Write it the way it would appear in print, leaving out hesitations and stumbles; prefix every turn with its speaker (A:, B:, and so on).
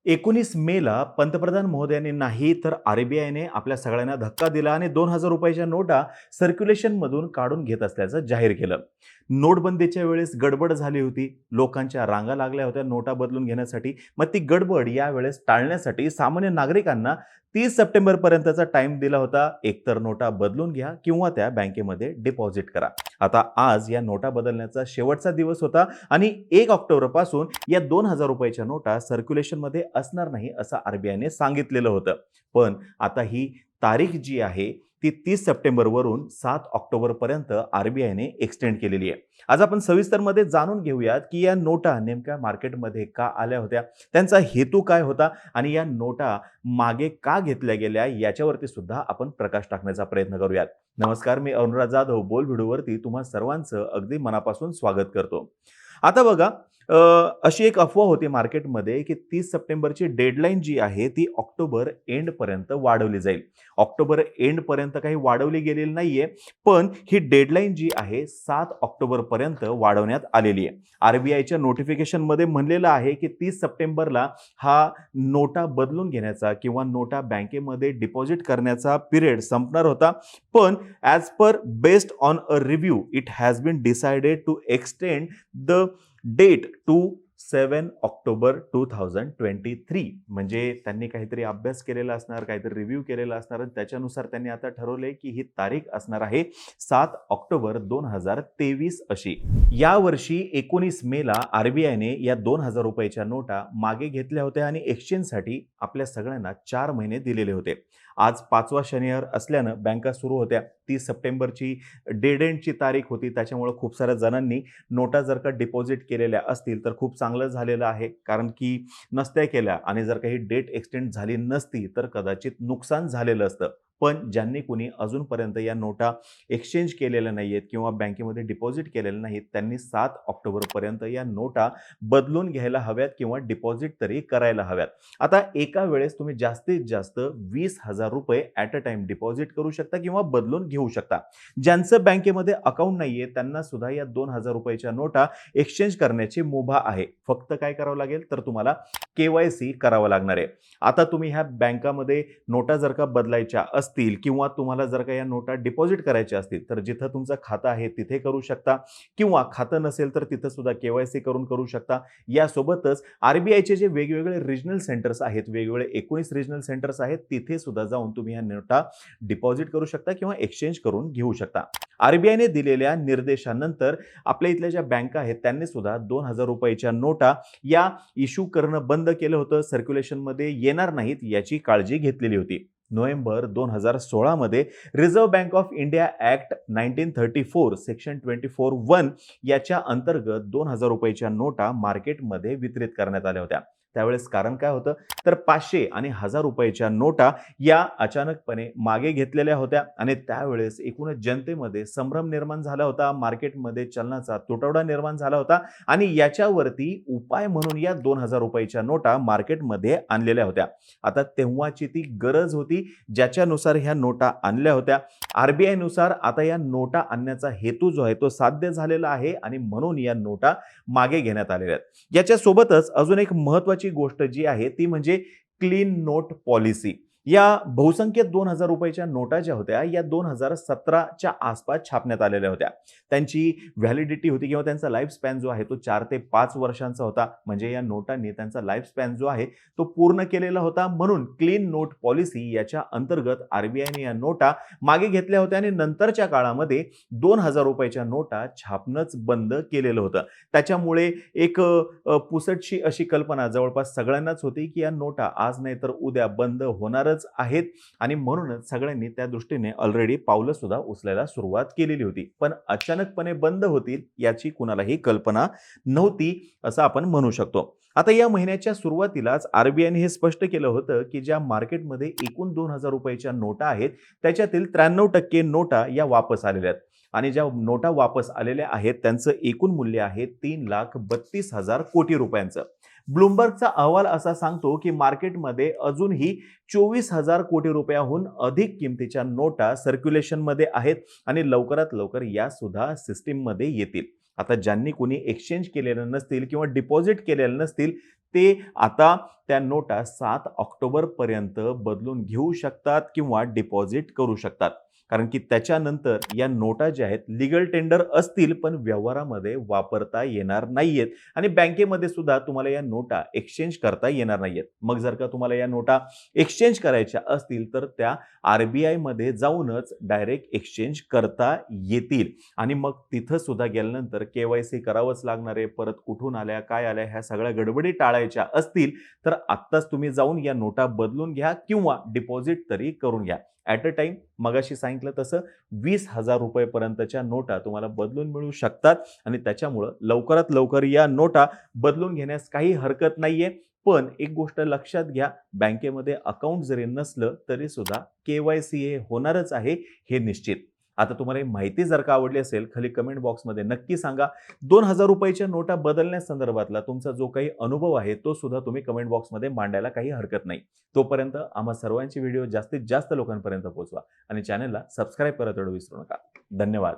A: 19 मेला पंतप्रधान महोदयांनी नाही तर आरबीआयने आपल्या सगळ्यांना धक्का दिला आणि 2,000 रुपयाच्या नोटा सर्क्युलेशनमधून काढून घेत असल्याचं जाहीर केलं. नोटबंदीच्या वेळेस गडबड झाली होती. लोकांच्या रांगा लागल्या होत्या नोटा बदलून घेण्यासाठी. मग ती गडबड यावेळेस टाळण्यासाठी सामान्य नागरिकांना 30 सप्टेंबर पर्यंतचा टाइम दिला होता. एकतर नोटा बदलून घ्या किंवा त्या बँकेमध्ये डिपॉझिट करा. आता आज या नोटा बदलण्याचा शेवटचा दिवस होता आणि 1 ऑक्टोबर पासून या 2,000 रुपयाच्या नोटा सर्क्युलेशनमध्ये असणार नाही असं आरबीआयने सांगितलेलं होतं. पण आता ही तारीख जी आहे ती 30 सप्टेंबर वरून 7 ऑक्टोबर पर्यंत आरबीआयने एक्सटेंड केलेली आहे. आज आपण सविस्तरमध्ये जाणून घेऊयात की या नोटा नेमक्या मार्केटमध्ये का आल्या होत्या, त्यांचा हेतू काय होता आणि या नोटा मागे का घेतल्या गेल्या याच्यावरती सुद्धा आपण प्रकाश टाकण्याचा प्रयत्न करूयात. नमस्कार, मी अनुराग जाधव बोल व्हिडिओवरती तुम्हा सर्वांचं अगदी मनापासून स्वागत करतो. आता बघा, अशी एक अफवा होती मार्केटमध्ये की 30 सप्टेंबरची डेडलाईन जी आहे ती ऑक्टोबर एंड पर्यंत वाढवली जाईल. ऑक्टोबर एंड पर्यंत काही वाढवली गेलेली नाहीये, पण ही डेडलाईन जी आहे 7 ऑक्टोबर पर्यंत वाढवण्यात आलेली आहे. आरबीआयच्या नोटिफिकेशनमध्ये म्हणलेलं आहे की 30 सप्टेंबरला हा नोटा बदलून घेण्याचा किंवा नोटा बँकेमध्ये डिपॉझिट करण्याचा पिरियड संपणार होता. पण as per based on a review it has been decided to extend the date to 7 October 2023. म्हणजे त्यांनी काहीतरी अभ्यास केलेला असणार, काहीतरी रिव्ह्यू केलेला असणार आणि त्याच्यानुसार त्यांनी आता ठरवले की ही तारीख असणार आहे 7 ऑक्टोबर 2023 अशी. यावर्षी 19 मेला आरबीआयने या 2,000 रुपयाच्या नोटा मागे घेतल्या होत्या आणि एक्सचेंजसाठी आपल्या सगळ्यांना 4 महिने दिलेले होते. आज 5वा शनिवार असल्यानं बँका सुरू होत्या. 30 सप्टेंबरची डेड एंडची तारीख होती, त्याच्यामुळे खूप साऱ्या जणांनी नोटा जर का डिपॉझिट केलेल्या असतील तर खूप चांगलं झालेलं आहे. कारण की नसत्या केल्या आणि जर काही डेट एक्सटेंड झाली नसती तर कदाचित नुकसान झालेलं असतं. पण ज्यांनी कोणी अजूनपर्यंत या नोटा एक्सचेंज केलेल्या नाहीयेत किंवा बँकेमध्ये डिपॉझिट केलेल्या नाहीत त्यांनी 7 ऑक्टोबर पर्यंत या नोटा बदलून घ्यायला हव्यात किंवा डिपॉझिट तरी करायला हव्यात. आता एका वेळेस तुम्ही जास्तीत जास्त 20,000 रुपये ॲट अ टाइम डिपॉझिट करू शकता किंवा बदलून घेऊ शकता. ज्यांचं बँकेमध्ये अकाउंट नाहीये त्यांना सुद्धा या 2,000 रुपयाच्या नोटा एक्सचेंज करण्याची मुभा आहे. फक्त काय करावं लागेल तर तुम्हाला केवायसी करावं लागणार आहे. आता तुम्ही ह्या बँकामध्ये नोटा जर का बदलायच्या असतील किंवा तुम्हाला जर का या नोटा डिपॉझिट करायच्या असतील तर जिथं तुमचं खातं आहे तिथे करू शकता किंवा खातं नसेल तर तिथं सुद्धा केवायसी करू शकता. यासोबतच आरबीआयचे जे वेगवेगळे रिजनल सेंटर्स आहेत, वेगवेगळे 19 रिजनल सेंटर्स आहेत, तिथे सुद्धा जाऊन तुम्ही या नोटा डिपॉझिट करू शकता किंवा एक्सचेंज करून घेऊ शकता. आरबीआयने दिलेल्या निर्देशानंतर आपल्या इथल्या ज्या बँका आहेत त्यांनी सुद्धा 2,000 रुपयाच्या नोटा या इश्यू करणं बंद केलं होतं. सर्क्युलेशनमध्ये येणार नाहीत याची काळजी घेतलेली होती. नोव्हेंबर 2016 मध्ये reserve bank of India act 1934 section 24(1) याच्या अंतर्गत 2,000 रुपयाच्या नोटा मार्केटमध्ये वितरित करण्यात आल्या होत्या. त्यावेळेस कारण काय होतं तर 500 आणि 1,000 रुपयाच्या नोटा या अचानकपणे मागे घेतलेल्या होत्या आणि त्यावेळेस एकूणच जनतेमध्ये संभ्रम निर्माण झाला होता. मार्केटमध्ये चलनाचा तुटवडा निर्माण झाला होता आणि याच्यावरती उपाय म्हणून या 2,000 रुपयाच्या नोटा मार्केटमध्ये आणलेल्या होत्या. आता तेव्हाची ती गरज होती ज्याच्यानुसार ह्या नोटा आणल्या होत्या. आरबीआय नुसार आता या नोटा आणण्याचा हेतू जो आहे तो साध्य झालेला आहे आणि म्हणून या नोटा मागे घेण्यात आलेल्या आहेत. याच्यासोबतच अजून एक महत्त्वाची गोष्ट जी आहे ती म्हणजे क्लीन नोट पॉलिसी. या बहुसंख्य 2,000 रुपयाच्या नोटा ज्या होत्या या 2017च्या आसपास छापण्यात आलेल्या होत्या. त्यांची व्हॅलिडिटी होती किंवा त्यांचा लाईफ स्पॅन जो आहे तो 4 ते 5 वर्षांचा होता. म्हणजे या नोटांनी त्यांचा लाईफ स्पॅन जो आहे तो पूर्ण केलेला होता. म्हणून क्लीन नोट पॉलिसी याच्या अंतर्गत आरबीआयने या नोटा मागे घेतल्या होत्या आणि नंतरच्या काळामध्ये 2,000 रुपयाच्या नोटा छापणंच बंद केलेलं होतं. त्याच्यामुळे एक पुसटशी अशी कल्पना जवळपास सगळ्यांनाच होती की या नोटा आज नाही तर उद्या बंद होणारच आहेत आणि म्हणूनच सगळ्यांनी त्या दृष्टीने ऑलरेडी पावलं सुद्धा उचलायला सुरुवात केलेली होती. पण अचानकपणे बंद होतील याची कुणालाही कल्पना नव्हती असं आपण म्हणू शकतो. आता या महिन्याच्या सुरुवातीलाच आरबीआयने हे स्पष्ट केलं होतं की ज्या मार्केटमध्ये एकूण 2,000 रुपयाच्या नोटा आहेत त्याच्यातील 93% नोटा या वापस आलेल्या आहेत आणि ज्या नोटा वापस आलेल्या आहेत त्यांचं एकूण मूल्य आहे 3,32,000 कोटी रुपयांचं. ब्लूमबर्गचा अहवाल असा सांगतो की मार्केटमध्ये अजूनही 24,000 कोटी रुपयाहून अधिक किमतीच्या नोटा सर्क्युलेशनमध्ये आहेत आणि लवकरात लवकर या सुद्धा सिस्टीममध्ये येतील. आता ज्यांनी कोणी एक्सचेंज केलेलं नसतील किंवा डिपॉझिट केलेलं नसतील ते आता त्या नोटा 7 ऑक्टोबरपर्यंत बदलून घेऊ शकतात किंवा डिपॉझिट करू शकतात. कारण की त्याच्यानंतर या नोटा ज्या आहेत लीगल टेंडर असतील, पण व्यवहारामध्ये वापरता येणार नाहीयेत आणि बँकेमध्ये सुद्धा तुम्हाला या नोटा एक्सचेंज करता येणार नाहीयेत. मग जर का तुम्हाला या नोटा एक्सचेंज करायच्या असतील, तर त्या आर-बी-आयमध्ये जाऊनच डायरेक्ट एक्सचेंज करता येतील आणि मग तिथं सुद्धा गेल्यानंतर के-वाय-सी करावंच लागणार आहे. परत कुठून आल्या, काय आल्या, ह्या सगळ्या गडबडी टाळायच्या असतील, तर आत्ताच तुम्ही जाऊन या नोटा बदलून घ्या किंवा डिपॉझिट तरी करून घ्या. ॲट अ टाईम मगाशी सांगितलं तसं ₹20,000 पर्यंतच्या नोटा तुम्हाला बदलून मिळू शकतात आणि त्याच्यामुळं लवकरात लवकर या नोटा बदलून घेण्यास काही हरकत नाहीये. पण एक गोष्ट लक्षात घ्या, बँकेमध्ये अकाउंट जरी नसलं तरी सुद्धा के-वाय-सी हे होणारच आहे, हे निश्चित. आता तुम्हाला ही माहिती जर का आवडली असेल, खाली कमेंट बॉक्समध्ये नक्की सांगा. ₹2,000 नोटा बदलण्यासंदर्भातला तुमचा जो काही अनुभव आहे, तो सुद्धा तुम्ही कमेंट बॉक्समध्ये मांडायला काही हरकत नाही. तोपर्यंत आम्हा सर्वांची व्हिडिओ जास्तीत जास्त लोकांपर्यंत पोहोचवा आणि चॅनलला सबस्क्राईब करायला तेवढं विसरू नका. धन्यवाद.